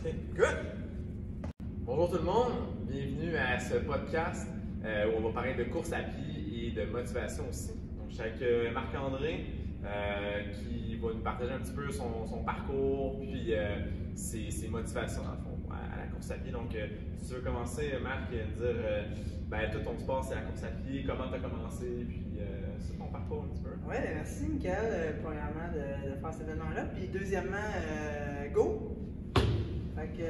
OK, good! Bonjour tout le monde, bienvenue à ce podcast où on va parler de course à pied et de motivation aussi. Donc, je suis avec Marc-André qui va nous partager un petit peu son parcours puis ses motivations dans le fond à la course à pied. Donc, si tu veux commencer, Marc, dire tout ton sport c'est la course à pied, comment tu as commencé, puis c'est ton parcours un petit peu. Oui, merci Michael, premièrement de faire cet événement-là. Puis deuxièmement, go! Fait que,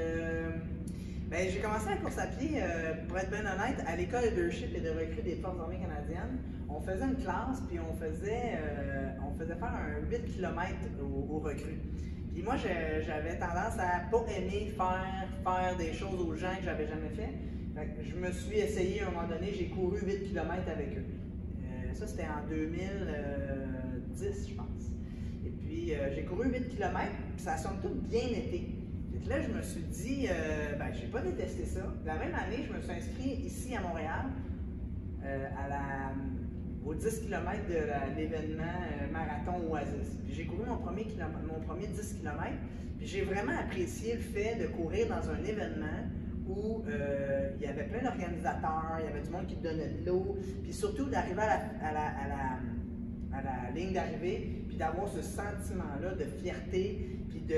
j'ai commencé la course à pied, pour être bien honnête, à l'école de leadership et de recrue des Forces armées canadiennes. On faisait une classe, puis on faisait faire un 8 km aux recrues. Puis moi, j'avais tendance à pas aimer faire des choses aux gens que j'avais jamais fait. Fait que je me suis essayé à un moment donné, j'ai couru 8 km avec eux. Ça, c'était en 2010, je pense. Et puis, j'ai couru 8 km, puis ça a somme toute bien été. Et là, je me suis dit, j'ai pas détesté ça. La même année, je me suis inscrit ici à Montréal, aux 10 km de l'événement Marathon Oasis. Puis j'ai couru mon premier 10 km, puis j'ai vraiment apprécié le fait de courir dans un événement où il y avait plein d'organisateurs, il y avait du monde qui te donnait de l'eau, puis surtout d'arriver à la ligne d'arrivée, puis d'avoir ce sentiment-là de fierté, puis de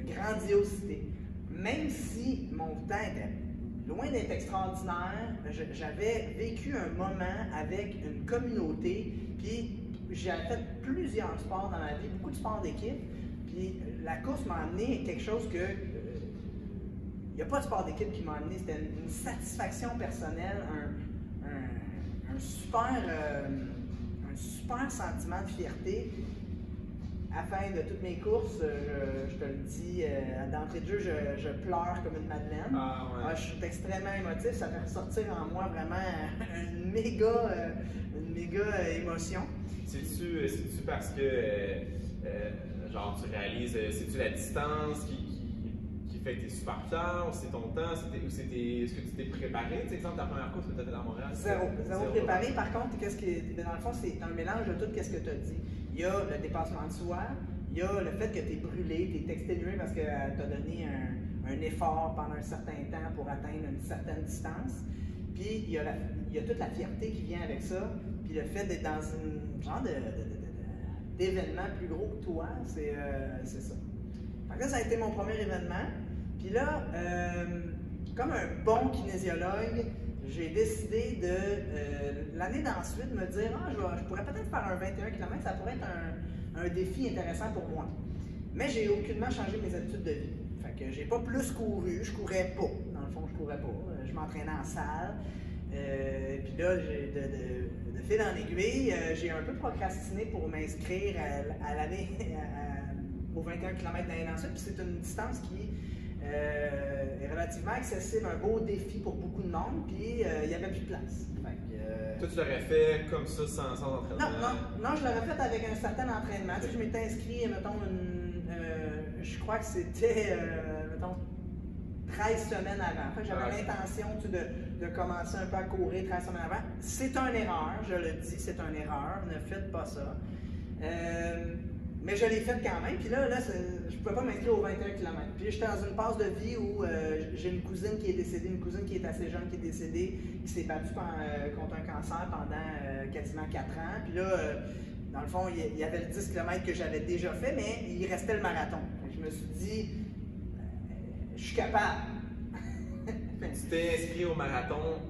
grandiosité. Même si mon temps était loin d'être extraordinaire, j'avais vécu un moment avec une communauté, puis j'ai fait plusieurs sports dans ma vie, beaucoup de sports d'équipe, puis la course m'a amené quelque chose que il n'y a pas de sport d'équipe qui m'a amené, c'était une satisfaction personnelle, un super sentiment de fierté. À la fin de toutes mes courses, je te le dis, d'entrée de jeu, je pleure comme une madeleine. Ah, ouais. Moi, je suis extrêmement émotif, ça fait ressortir en moi vraiment une méga émotion. C'est-tu parce que tu réalises, c'est-tu la distance qui fait que tu es super fier, ou c'est ton temps, est-ce que tu t'es préparé? Tu sais, exemple, ta première course que tu as faite à Montréal? Zéro préparé. Par contre, dans le fond, c'est un mélange de tout ce que tu as dit. Il y a le dépassement de soi, il y a le fait que tu es brûlé, tu es exténué parce que tu as donné un effort pendant un certain temps pour atteindre une certaine distance. Puis il y a toute la fierté qui vient avec ça, puis le fait d'être dans un genre d'événement plus gros que toi, c'est ça. Donc là, ça a été mon premier événement. Puis là, comme un bon kinésiologue, j'ai décidé de l'année d'ensuite me dire je pourrais peut-être faire un 21 km, ça pourrait être un défi intéressant pour moi. Mais j'ai aucunement changé mes habitudes de vie. Fait que j'ai pas plus couru, je courais pas. Dans le fond, je courais pas. Je m'entraînais en salle. Puis là, de fil en aiguille, j'ai un peu procrastiné pour m'inscrire à l'année aux 21 km l'année d'ensuite. Puis c'est une distance qui est relativement accessible, un beau défi pour beaucoup de monde, puis il n'y avait plus de place. Toi, tu l'aurais fait comme ça, sans entraînement? Non, je l'aurais fait avec un certain entraînement. Tu sais, je m'étais inscrit, mettons, je crois que c'était, mettons, 13 semaines avant. Fait que j'avais l'intention de commencer un peu à courir 13 semaines avant. C'est une erreur, je le dis, c'est une erreur, ne faites pas ça. Mais je l'ai fait quand même, puis là je ne pouvais pas m'inscrire aux 21 km. Puis j'étais dans une phase de vie où j'ai une cousine qui est décédée, une cousine qui est assez jeune qui est décédée, qui s'est battue contre un cancer pendant quasiment 4 ans. Puis là, dans le fond, il y avait le 10 km que j'avais déjà fait, mais il restait le marathon. Je me suis dit, je suis capable. Tu t'es inscrit au marathon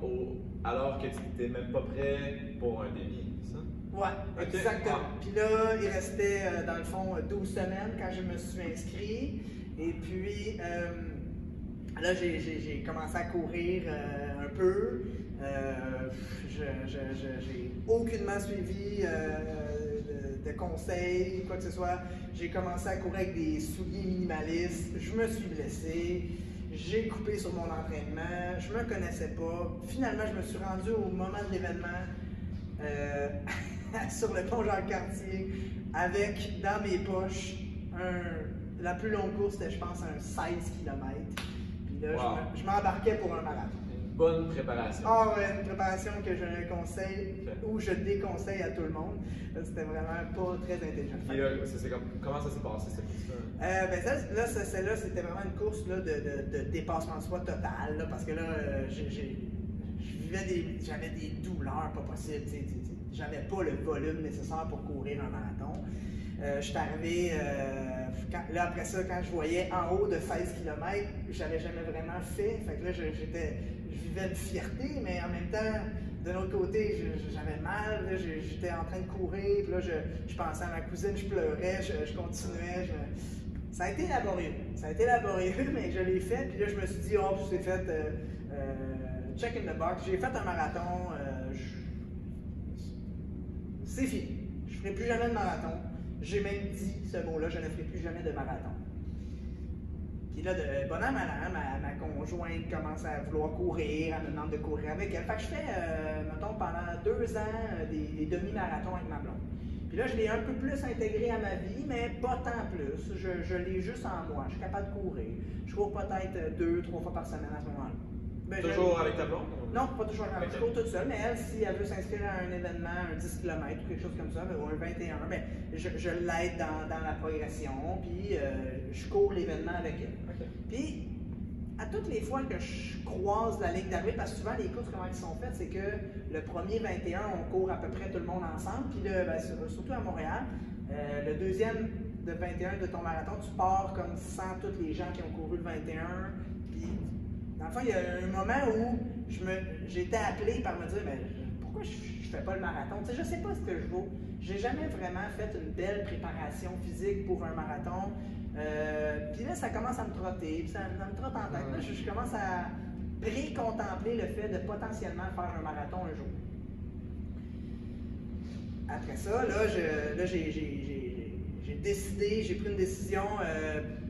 alors que tu n'étais même pas prêt pour un défi, c'est ça? Ouais, exactement. Puis là, il restait dans le fond 12 semaines quand je me suis inscrit. Et puis là, j'ai commencé à courir un peu. J'ai aucunement suivi de conseils, quoi que ce soit. J'ai commencé à courir avec des souliers minimalistes. Je me suis blessé. J'ai coupé sur mon entraînement. Je me connaissais pas. Finalement, je me suis rendu au moment de l'événement. Sur le pont Jacques-Cartier, avec dans mes poches la plus longue course, c'était je pense un 16 km. Puis là, je m'embarquais pour un marathon. bonne préparation. Ah ouais, une préparation que je conseille ou je déconseille à tout le monde. C'était vraiment pas très intelligent. Et là, comment ça s'est passé cette course-là? Celle-là, c'était vraiment une course là, de dépassement de soi total, là, parce que là, j'avais des douleurs pas possibles. J'avais pas le volume nécessaire pour courir un marathon. Je suis arrivé, après ça, quand je voyais en haut de 16 km, j'avais jamais vraiment fait. Fait que là, je vivais de fierté, mais en même temps, de l'autre côté, j'avais mal. Là, j'étais en train de courir, puis là, je pensais à ma cousine, je pleurais, je continuais. Ça a été laborieux. Ça a été laborieux, mais je l'ai fait. Puis là, je me suis dit, oh, c'est fait, check in the box. J'ai fait un marathon. C'est fini. Je ne ferai plus jamais de marathon. J'ai même dit ce mot-là, je ne ferai plus jamais de marathon. Puis là, de bon an, ma conjointe commence à vouloir courir, elle me demande de courir avec elle. Fait que je fais, mettons, pendant 2 ans, des demi-marathons avec ma blonde. Puis là, je l'ai un peu plus intégré à ma vie, mais pas tant plus. Je l'ai juste en moi. Je suis capable de courir. Je cours peut-être 2-3 fois par semaine à ce moment-là. Ben, toujours avec ta blonde? Non, pas toujours avec ta blonde. Je cours toute seule, mais elle, si elle veut s'inscrire à un événement, un 10 km ou quelque chose comme ça, ou un 21, ben, je l'aide dans la progression, puis je cours l'événement avec elle. Okay. Puis, à toutes les fois que je croise la ligne d'arrivée, parce que souvent les courses, comment elles sont faites, c'est que le premier 21, on court à peu près tout le monde ensemble, puis là, ben, surtout à Montréal, le deuxième de 21 de ton marathon, tu pars comme sans tous les gens qui ont couru le 21, puis dans le fond, il y a un moment où j'ai été appelé par me dire, mais pourquoi je fais pas le marathon? Tu sais, je sais pas ce que je vaux. J'ai jamais vraiment fait une belle préparation physique pour un marathon. Puis là, ça commence à me trotter, puis ça me trotte en tête. Là, je commence à pré-contempler le fait de potentiellement faire un marathon un jour. Après ça, là, j'ai décidé, j'ai pris une décision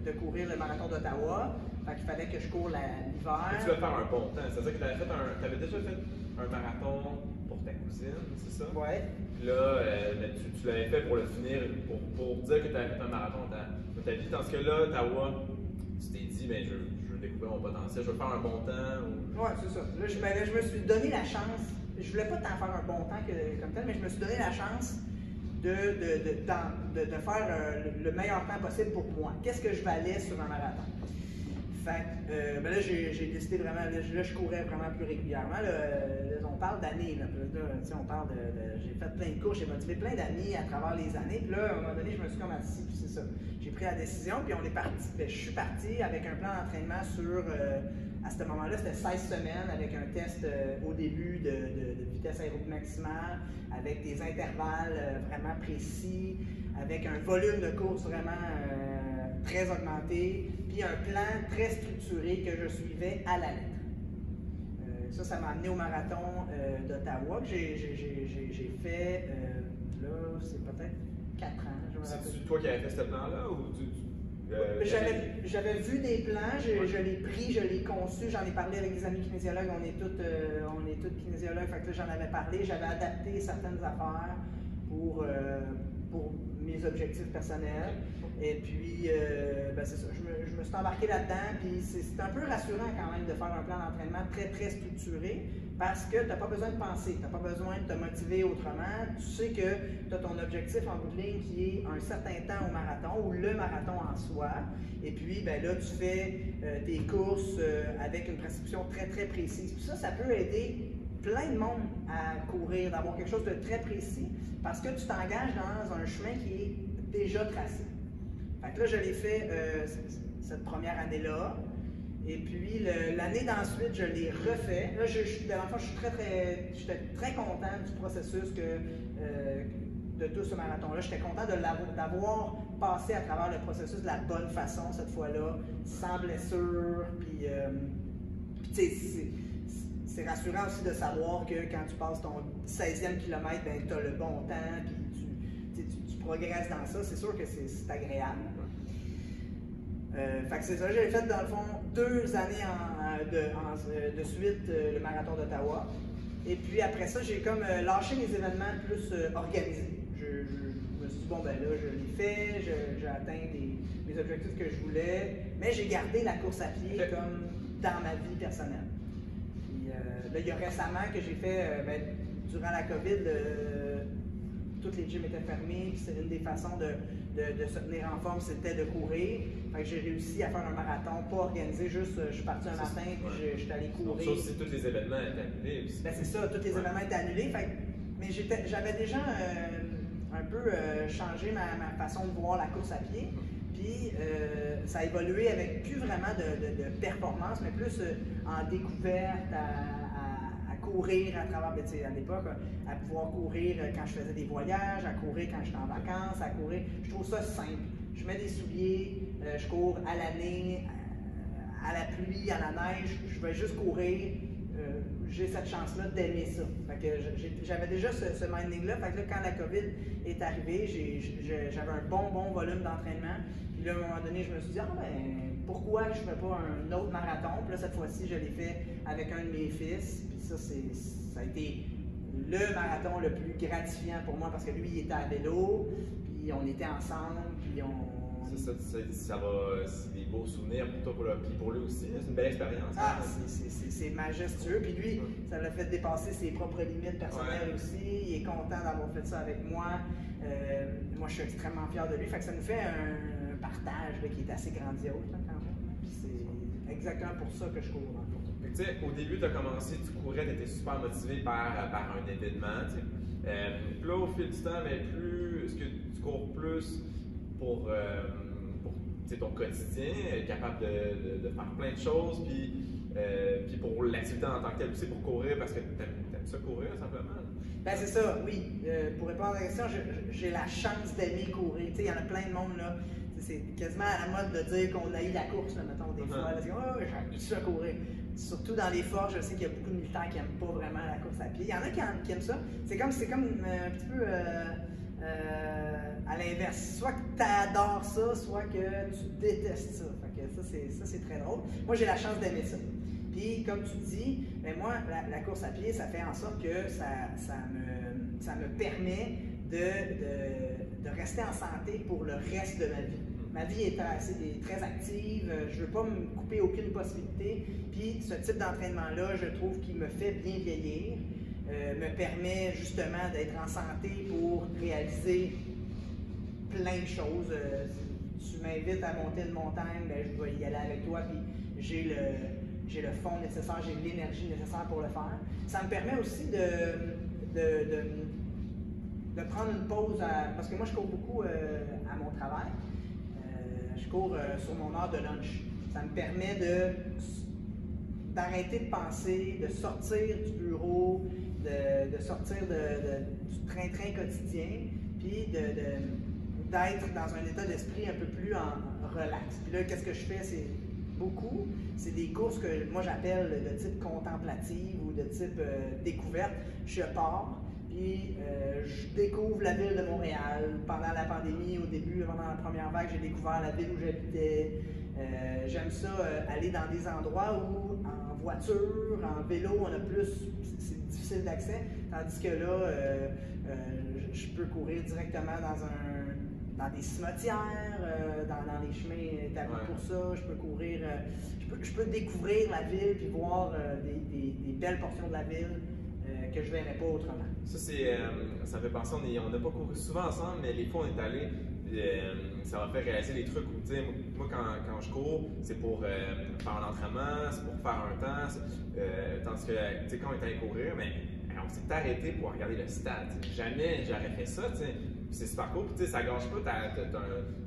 de courir le marathon d'Ottawa. Fait qu'il fallait que je cours l'hiver. Tu vas faire un bon temps. C'est-à-dire que tu avais déjà fait un marathon pour ta cousine, c'est ça? Ouais. Puis là, tu l'avais fait pour le finir, pour dire que tu avais fait un marathon dans ta vie. Dans ce cas-là, Ottawa, tu t'es dit, ben, je veux découvrir mon potentiel, je veux faire un bon temps. Ou... Ouais, c'est ça. Là, je me suis donné la chance. Je voulais pas tant faire un bon temps comme tel, mais je me suis donné la chance de faire le meilleur temps possible pour moi. Qu'est-ce que je valais sur un marathon? Fait que, ben là, j'ai décidé vraiment, là, je courais vraiment plus régulièrement. Là, on parle d'années. On parle j'ai fait plein de courses, j'ai motivé plein d'amis à travers les années. Puis là, à un moment donné, je me suis comme assis, puis c'est ça. J'ai pris la décision, puis on est parti. Ben, je suis parti avec un plan d'entraînement sur, à ce moment-là, c'était 16 semaines avec un test au début de vitesse aérobie maximale, avec des intervalles vraiment précis, avec un volume de course vraiment très augmenté, puis un plan très structuré que je suivais à la lettre. Ça m'a amené au marathon d'Ottawa que j'ai fait, là, c'est peut-être 4 ans. C'est toi qui avais fait ce plan-là ou j'avais vu des plans, je l'ai pris, je l'ai conçu, j'en ai parlé avec des amis kinésiologues, on est tous kinésiologues, fait que j'en avais parlé, j'avais adapté certaines affaires pour mes objectifs personnels. Et puis, ben c'est ça, je me suis embarqué là-dedans, puis c'est un peu rassurant quand même de faire un plan d'entraînement très, très structuré, parce que tu n'as pas besoin de penser, tu n'as pas besoin de te motiver autrement. Tu sais que tu as ton objectif en bout de ligne qui est un certain temps au marathon, ou le marathon en soi, et puis ben là, tu fais tes courses avec une prescription très, très précise. Puis ça peut aider plein de monde à courir, d'avoir quelque chose de très précis, parce que tu t'engages dans un chemin qui est déjà tracé. Fait que là, je l'ai fait cette première année-là. Et puis, l'année d'ensuite, je l'ai refait. Là, j'étais très content du processus de tout ce marathon-là. J'étais content d'avoir passé à travers le processus de la bonne façon cette fois-là, sans blessure. Puis tu sais, c'est rassurant aussi de savoir que quand tu passes ton 16e kilomètre, ben, tu as le bon temps, puis tu progresses dans ça. C'est sûr que c'est agréable. Fait que c'est ça, j'ai fait dans le fond 2 années de suite le marathon d'Ottawa. Et puis après ça, j'ai comme lâché les événements plus organisés. Je me suis dit, bon ben là, je l'ai fait, j'ai atteint mes objectifs que je voulais, mais j'ai gardé la course à pied comme dans ma vie personnelle. Puis là, il y a récemment que j'ai fait, durant la COVID, toutes les gyms étaient fermés, puis c'est une des façons de se tenir en forme, c'était de courir. Fait que j'ai réussi à faire un marathon, pas organisé, juste je suis parti un matin, puis je suis allé courir. Sauf si tous les événements étaient annulés aussi. Ben, c'est ça, tous les événements étaient annulés. Mais j'avais déjà un peu changé ma façon de voir la course à pied. Puis ça a évolué avec plus vraiment de performance, mais plus en découverte, à courir à travers, à l'époque, à pouvoir courir quand je faisais des voyages, à courir quand j'étais en vacances, à courir. Je trouve ça simple. Je mets des souliers, je cours à l'année, à la pluie, à la neige, je vais juste courir. J'ai cette chance-là d'aimer ça. Fait que j'avais déjà ce minding-là. Fait que là, quand la COVID est arrivée, j'avais un bon volume d'entraînement. Puis là, à un moment donné, je me suis dit, pourquoi je ne fais pas un autre marathon? Puis là, cette fois-ci, je l'ai fait avec un de mes fils. Puis ça a été le marathon le plus gratifiant pour moi parce que lui, il était à vélo, puis on était ensemble, puis c'est des beaux souvenirs pour toi, puis pour lui aussi. C'est une belle expérience. Ah, c'est majestueux. Puis lui, ça l'a fait dépasser ses propres limites personnelles aussi. Il est content d'avoir fait ça avec moi. Moi, je suis extrêmement fier de lui. Fait que ça nous fait un partage qui est assez grandiose quand même. Puis c'est exactement pour ça que je cours dans le fond. Au début, tu as commencé, tu courais, tu étais super motivé par un événement. Puis là, au fil du temps, est-ce que tu cours plus pour ton quotidien, être capable de faire plein de choses, puis pour l'activité en tant que telle aussi, pour courir, parce que tu aimes ça courir simplement? Ben c'est ça, oui. Pour répondre à la question, j'ai la chance d'aimer courir. Il y en a plein de monde, là. C'est quasiment à la mode de dire qu'on haït la course, là, mettons, des fois. J'ai ça courir. Surtout dans les forges, je sais qu'il y a beaucoup de militaires qui n'aiment pas vraiment la course à pied. Il y en a qui aiment ça. C'est comme un petit peu à l'inverse. Soit que tu adores ça, soit que tu détestes ça. Fait que ça, c'est très drôle. Moi, j'ai la chance d'aimer ça. Puis, comme tu dis, moi, la course à pied, ça fait en sorte que ça me permet de rester en santé pour le reste de ma vie. Ma vie est très active, je ne veux pas me couper aucune possibilité. Puis, ce type d'entraînement-là, je trouve qu'il me fait bien vieillir, me permet justement d'être en santé pour réaliser plein de choses. Si tu m'invites à monter une montagne, je vais y aller avec toi, puis j'ai le fond nécessaire, j'ai l'énergie nécessaire pour le faire. Ça me permet aussi de prendre une pause, parce que moi je cours beaucoup à mon travail. Je cours sur mon heure de lunch. Ça me permet d'arrêter de penser, de sortir du bureau, de sortir du train-train quotidien, puis d'être dans un état d'esprit un peu plus en relax. Puis là, qu'est-ce que je fais? C'est des courses que moi j'appelle de type contemplative ou de type découverte. Je pars, puis je découvre la ville de Montréal. Pendant la pandémie, au début, pendant la première vague, j'ai découvert la ville où j'habitais. J'aime ça, aller dans des endroits où, en voiture, en vélo, c'est difficile d'accès. Tandis que là, je peux courir directement dans des cimetières, dans les chemins établis pour ça. Je peux courir, je peux découvrir la ville puis voir des belles portions de la ville que je ne verrais pas autrement. Ça me fait penser, on n'a pas couru souvent ensemble, mais les fois on est allés, ça m'a fait réaliser des trucs où, moi quand je cours, c'est pour faire un entraînement, c'est pour faire un temps, tandis que quand on est allé courir, on s'est arrêté pour regarder le stade. Jamais j'aurais fait ça, c'est super cool, puis ça gâche pas,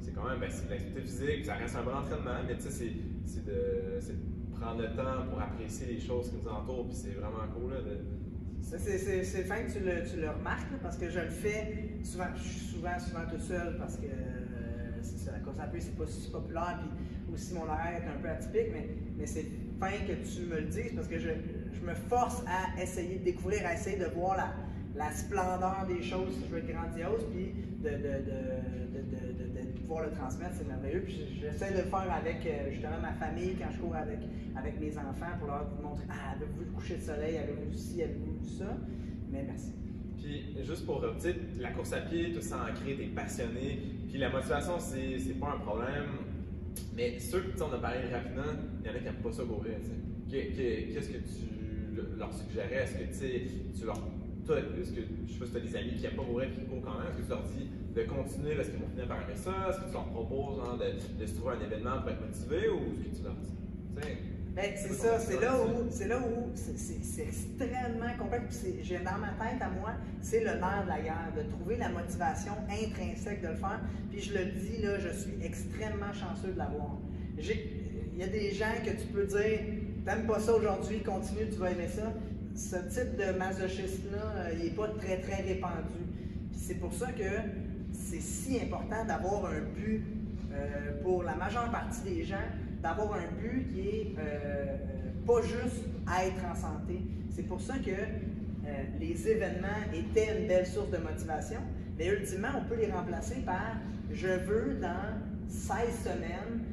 c'est quand même, c'est de l'activité physique, ça reste un bon entraînement, mais c'est de prendre le temps pour apprécier les choses qui nous entourent, puis c'est vraiment cool. C'est fin que tu le remarques, là, parce que je le fais souvent, je suis souvent toute seule, parce que la course à pied, c'est pas si populaire, puis aussi mon horaire est un peu atypique, mais c'est fin que tu me le dises, parce que je me force à essayer de découvrir, à essayer de voir la splendeur des choses, je veux être grandiose, puis de pouvoir le transmettre, c'est merveilleux. Puis j'essaie de le faire avec justement ma famille quand je cours avec mes enfants pour leur montrer avez-vous le coucher de soleil, avez-vous ci, avez-vous ça. Mais merci. Puis juste pour la course à pied, tout ça ancré, t'es passionné, puis la motivation, c'est pas un problème. Mais ceux qui on a parlé rapidement, il y en a qui n'aiment pas ça courir. Qu'est-ce que tu leur suggérais? Est-ce que tu leur. Toi, est-ce que, je sais pas si tu as des amis qui n'aiment pas mourir qui courent quand même, est-ce que tu leur dis de continuer parce qu'ils vont finir par aimer ça? Est-ce que tu leur proposes de se trouver un événement pour être motivé ou est-ce que tu leur dis? Ben, c'est ça, c'est là où c'est extrêmement complexe. J'ai dans ma tête à moi, c'est le nerf de la guerre, de trouver la motivation intrinsèque de le faire. Puis je le dis, là, je suis extrêmement chanceux de l'avoir. Il y a des gens que tu peux dire, t'aimes pas ça aujourd'hui, continue, tu vas aimer ça. Ce type de masochisme-là, il n'est pas très, très répandu. Puis c'est pour ça que c'est si important d'avoir un but pour la majeure partie des gens, d'avoir un but qui est pas juste être en santé. C'est pour ça que les événements étaient une belle source de motivation, mais ultimement, on peut les remplacer par « je veux dans 16 semaines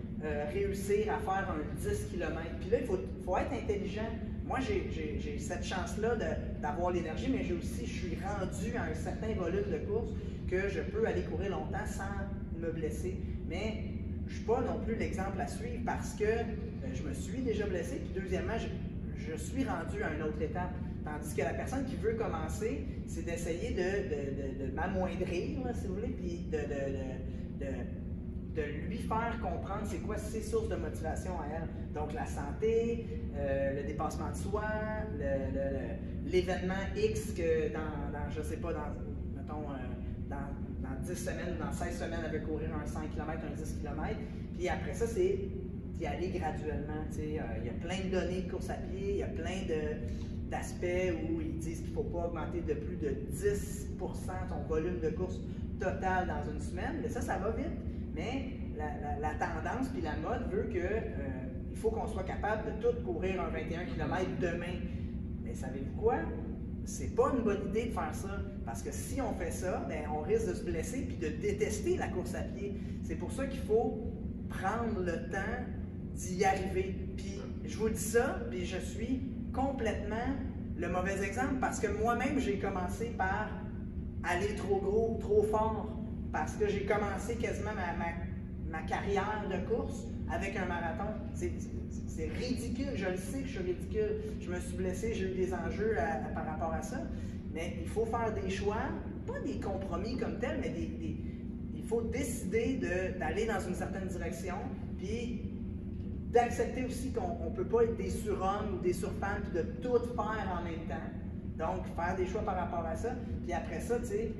réussir à faire un 10 km ». Puis là, il faut être intelligent. Moi, j'ai cette chance-là d'avoir l'énergie, mais je suis rendu à un certain volume de course que je peux aller courir longtemps sans me blesser. Mais je ne suis pas non plus l'exemple à suivre parce que je me suis déjà blessé. Puis deuxièmement, je suis rendu à une autre étape. Tandis que la personne qui veut commencer, c'est d'essayer de m'amoindrir, si vous voulez, puis de lui faire comprendre c'est quoi ses sources de motivation à elle. Donc la santé, le dépassement de soi, l'événement X que je sais pas, mettons, dans 10 semaines ou dans 16 semaines, elle veut courir un 5 km, un 10 km. Puis après ça, c'est d'y aller graduellement. Il y a plein de données de course à pied, il y a plein d'aspects où ils disent qu'il ne faut pas augmenter de plus de 10% ton volume de course total dans une semaine. Mais ça va vite. Mais la tendance puis la mode veut que il faut qu'on soit capable de tout courir un 21 km demain. Mais savez-vous quoi? C'est pas une bonne idée de faire ça. Parce que si on fait ça, ben, on risque de se blesser puis de détester la course à pied. C'est pour ça qu'il faut prendre le temps d'y arriver. Puis je vous dis ça, puis je suis complètement le mauvais exemple parce que moi-même, j'ai commencé par aller trop gros, trop fort. Parce que j'ai commencé quasiment ma carrière de course avec un marathon. C'est ridicule, je le sais que je suis ridicule. Je me suis blessé, j'ai eu des enjeux par rapport à ça. Mais il faut faire des choix, pas des compromis comme tel, mais il faut décider d'aller dans une certaine direction, puis d'accepter aussi qu'on ne peut pas être des surhommes ou des surfemmes, puis de tout faire en même temps. Donc, faire des choix par rapport à ça. Puis après ça, tu sais,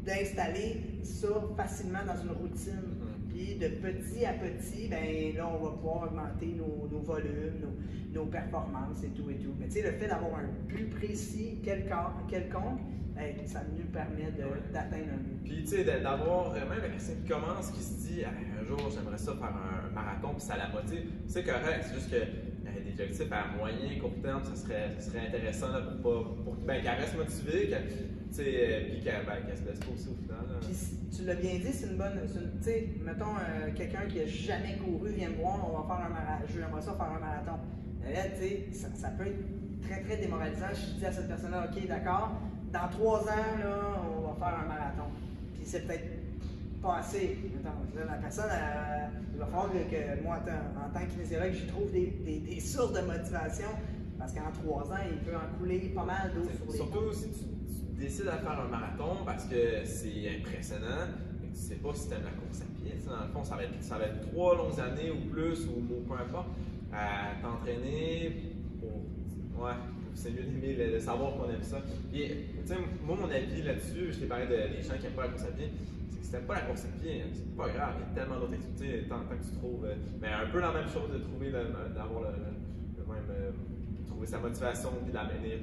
d'installer ça facilement dans une routine. Puis de petit à petit, ben là, on va pouvoir augmenter nos volumes, nos performances et tout. Mais tu sais, le fait d'avoir un but précis, quelconque, ben, ça nous permet d'atteindre un but. Puis tu sais, d'avoir même la personne qui commence, qui se dit un jour, j'aimerais ça faire un marathon, puis ça la motive. C'est correct, c'est juste que des objectifs à moyen, court terme, ça serait intéressant là, pour qu'elle reste motivée, puis qu'elle se blesse pas aussi au final. Là. Puis tu l'as bien dit, c'est une bonne. Tu sais, mettons, quelqu'un qui n'a jamais couru vient me voir, on va faire un marathon. J'aimerais ça faire un marathon. Mais là, tu sais, ça peut être très, très démoralisant. Je dis à cette personne-là, OK, d'accord, dans 3 ans, là, on va faire un marathon. Puis c'est peut-être pas assez. Mettons, la personne, il va falloir que moi, en tant que kinésiologue, j'y trouve des sources de motivation. Parce qu'en 3 ans, il peut en couler pas mal d'eau sur les surtout si tu décides de faire un marathon parce que c'est impressionnant, mais tu sais pas si tu aimes la course à pied. Dans le fond, ça va être 3 longues années ou plus, ou peu importe, à t'entraîner pour. Ouais, c'est mieux d'aimer de savoir qu'on aime ça. Et, moi, mon avis là-dessus, je t'ai parlé des gens qui n'aiment pas la course à pied. C'est que si t'aimes pas la course à pied, c'est pas grave, il y a tellement d'autres activités, tant que tu trouves. Mais un peu la même chose de trouver, d'avoir le même. Trouver sa motivation, puis l'amener.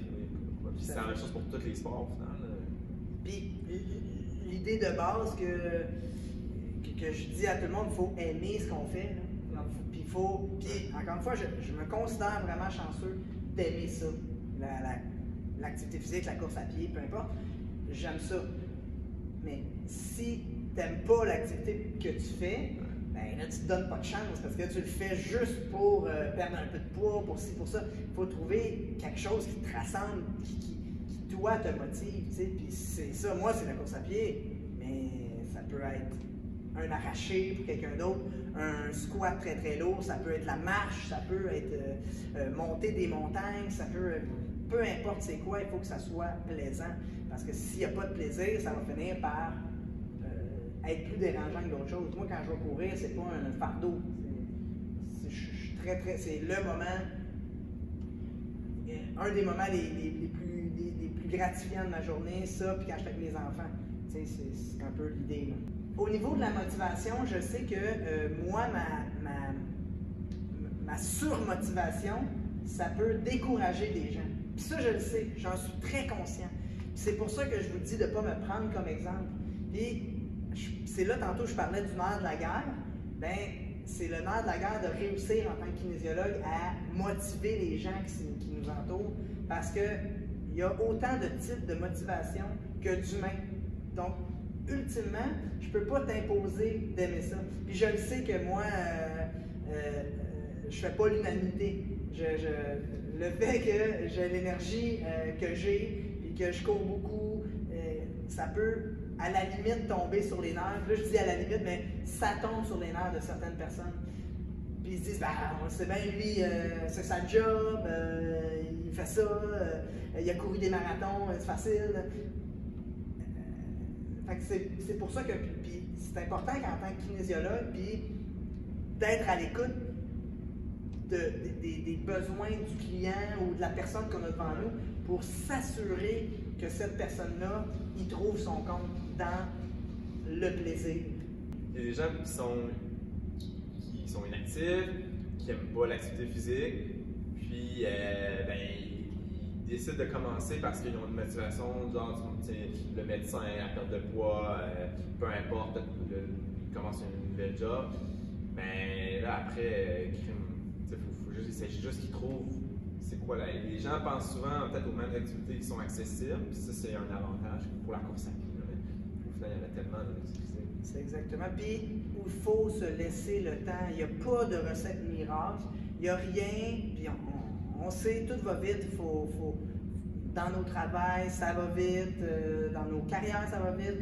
Puis c'est la même chose pour tous les sports, au final. Puis l'idée de base que je dis à tout le monde, il faut aimer ce qu'on fait. Puis encore une fois, je me considère vraiment chanceux d'aimer ça. L'activité physique, la course à pied, peu importe. J'aime ça. Mais si tu n'aimes pas l'activité que tu fais, ben là, tu te donnes pas de chance parce que tu le fais juste pour perdre un peu de poids, pour ci, pour ça. Il faut trouver quelque chose qui te rassemble, qui toi, te motive. Puis c'est ça, moi, c'est la course à pied, mais ça peut être un arraché pour quelqu'un d'autre, un squat très très lourd, ça peut être la marche, ça peut être monter des montagnes, ça peut, peu importe c'est quoi, il faut que ça soit plaisant. Parce que s'il n'y a pas de plaisir, ça va finir par être plus dérangeant que d'autres choses. Moi, quand je vais courir, c'est pas un fardeau. C'est le moment, un des moments les plus gratifiants de ma journée, ça, puis quand je suis avec mes enfants. C'est un peu l'idée. Au niveau de la motivation, je sais que moi, ma surmotivation, ça peut décourager des gens. Puis ça, je le sais, j'en suis très conscient. C'est pour ça que je vous dis de ne pas me prendre comme exemple. Puis, c'est là, tantôt, je parlais du nerf de la guerre. Bien, c'est le nerf de la guerre de réussir en tant que kinésiologue à motiver les gens qui nous entourent parce qu'il y a autant de types de motivation que d'humains. Donc, ultimement, je ne peux pas t'imposer d'aimer ça. Puis je le sais que moi, je ne fais pas l'unanimité. Le fait que j'ai l'énergie que j'ai et que je cours beaucoup, ça peut à la limite tomber sur les nerfs. Là, je dis à la limite, mais ça tombe sur les nerfs de certaines personnes. Puis ils se disent, ben, c'est bien lui, c'est sa job, il fait ça, il a couru des marathons, c'est facile. C'est pour ça que c'est important qu'en tant que kinésiologue, d'être à l'écoute des besoins du client ou de la personne qu'on a devant nous pour s'assurer que cette personne-là, il trouve son compte dans le plaisir. Il y a des gens qui sont inactifs, qui n'aiment pas l'activité physique, puis ils décident de commencer parce qu'ils ont une motivation, genre le médecin, la perte de poids, peu importe, ils commencent une nouvelle job. Mais là, après, il s'agit juste qu'ils trouvent c'est quoi. Les gens pensent souvent peut-être aux mêmes activités qui sont accessibles, puis ça, c'est un avantage pour la course à pied. Au final, il y en a tellement d'activités. C'est exactement. Puis, il faut se laisser le temps. Il n'y a pas de recette miracle. Il n'y a rien. Puis, on sait, tout va vite. Dans nos travails, ça va vite. Dans nos carrières, ça va vite.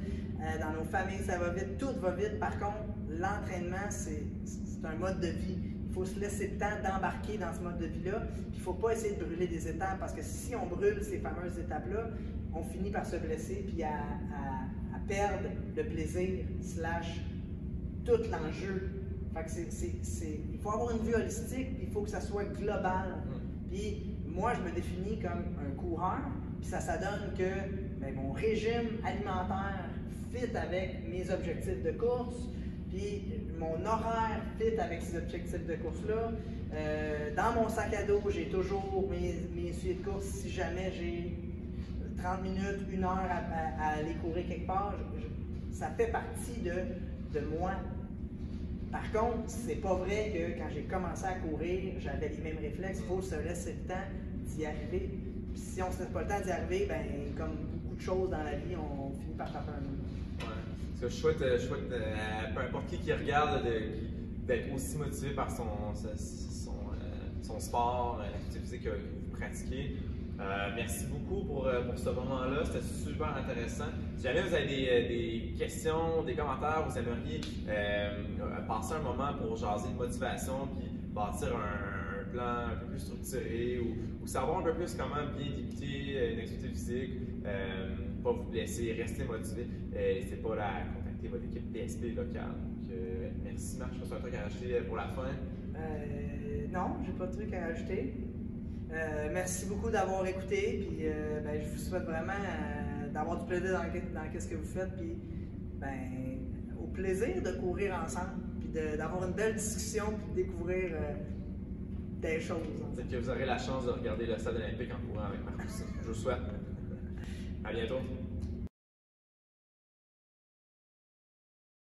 Dans nos familles, ça va vite. Tout va vite. Par contre, l'entraînement, c'est un mode de vie. Il faut se laisser le temps d'embarquer dans ce mode de vie-là. Puis il ne faut pas essayer de brûler des étapes parce que si on brûle ces fameuses étapes-là, on finit par se blesser puis à perdre le plaisir / tout l'enjeu. Fait que il faut avoir une vue holistique puis il faut que ça soit global. Puis moi, je me définis comme un coureur puis ça donne que mon régime alimentaire fit avec mes objectifs de course. Puis mon horaire fit avec ces objectifs de course-là. Dans mon sac à dos, j'ai toujours mes essuyers de course si jamais j'ai 30 minutes, 1 heure à aller courir quelque part. Ça fait partie de moi. Par contre, c'est pas vrai que quand j'ai commencé à courir, j'avais les mêmes réflexes. Il faut se laisser le temps d'y arriver. Puis si on ne se laisse pas le temps d'y arriver, comme beaucoup de choses dans la vie, on finit par taper un mur. Je souhaite peu importe qui regarde, d'être aussi motivé par son sport, l'activité physique que vous pratiquez. Merci beaucoup pour ce moment-là, c'était super intéressant. Si jamais vous avez des questions, des commentaires, vous aimeriez passer un moment pour jaser de motivation puis bâtir un plan un peu plus structuré ou savoir un peu plus comment bien débuter une activité physique, pas vous blesser, rester motivé, n'hésitez pas à contacter votre équipe PSP locale. Donc, merci Marc, je pense que tu as un truc à rajouter pour la fin. Non, j'ai pas de truc à rajouter. Merci beaucoup d'avoir écouté, puis je vous souhaite vraiment d'avoir du plaisir dans ce que vous faites, puis au plaisir de courir ensemble, puis d'avoir une belle discussion, puis de découvrir des choses. Peut-être que vous aurez la chance de regarder le stade olympique en courant avec Marc aussi. Je vous souhaite. À bientôt.